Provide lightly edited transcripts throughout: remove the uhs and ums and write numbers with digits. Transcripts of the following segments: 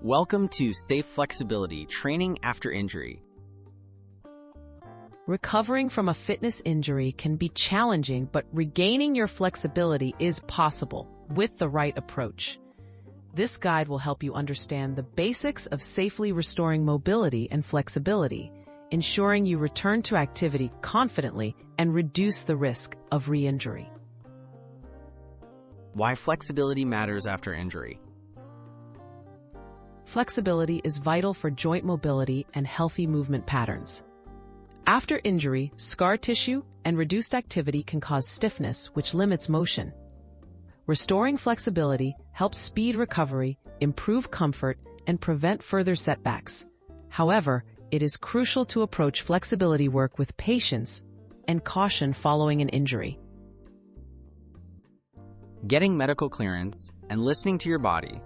Welcome to Safe Flexibility Training After Injury. Recovering from a fitness injury can be challenging, but regaining your flexibility is possible with the right approach. This guide will help you understand the basics of safely restoring mobility and flexibility, ensuring you return to activity confidently and reduce the risk of re-injury. Why flexibility matters after injury. Flexibility is vital for joint mobility and healthy movement patterns. After injury, scar tissue and reduced activity can cause stiffness, which limits motion. Restoring flexibility helps speed recovery, improve comfort, and prevent further setbacks. However, it is crucial to approach flexibility work with patience and caution following an injury. Getting medical clearance and listening to your body.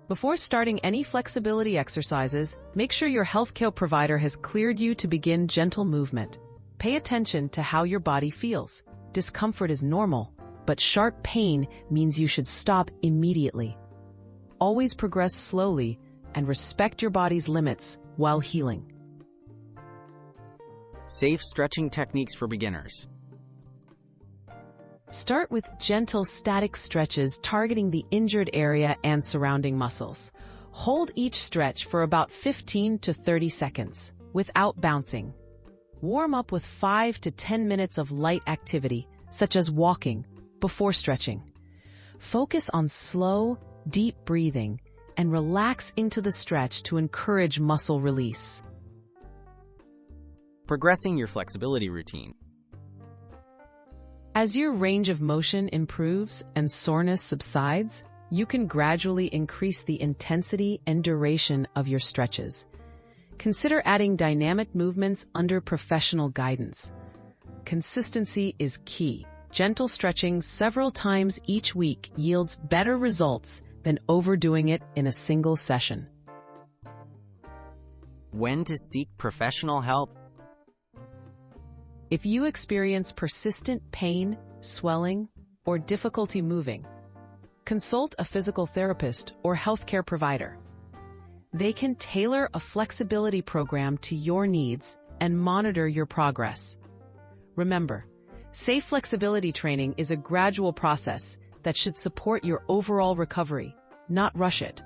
Before starting any flexibility exercises, make sure your healthcare provider has cleared you to begin gentle movement. Pay attention to how your body feels. Discomfort is normal, but sharp pain means you should stop immediately. Always progress slowly and respect your body's limits while healing. Safe stretching techniques for beginners. Start with gentle static stretches targeting the injured area and surrounding muscles. Hold each stretch for about 15 to 30 seconds without bouncing. Warm up with 5 to 10 minutes of light activity, such as walking, before stretching. Focus on slow, deep breathing and relax into the stretch to encourage muscle release. Progressing your flexibility routine. As your range of motion improves and soreness subsides, you can gradually increase the intensity and duration of your stretches. Consider adding dynamic movements under professional guidance. Consistency is key. Gentle stretching several times each week yields better results than overdoing it in a single session. When to seek professional help. If you experience persistent pain, swelling, or difficulty moving, consult a physical therapist or healthcare provider. They can tailor a flexibility program to your needs and monitor your progress. Remember, safe flexibility training is a gradual process that should support your overall recovery, not rush it.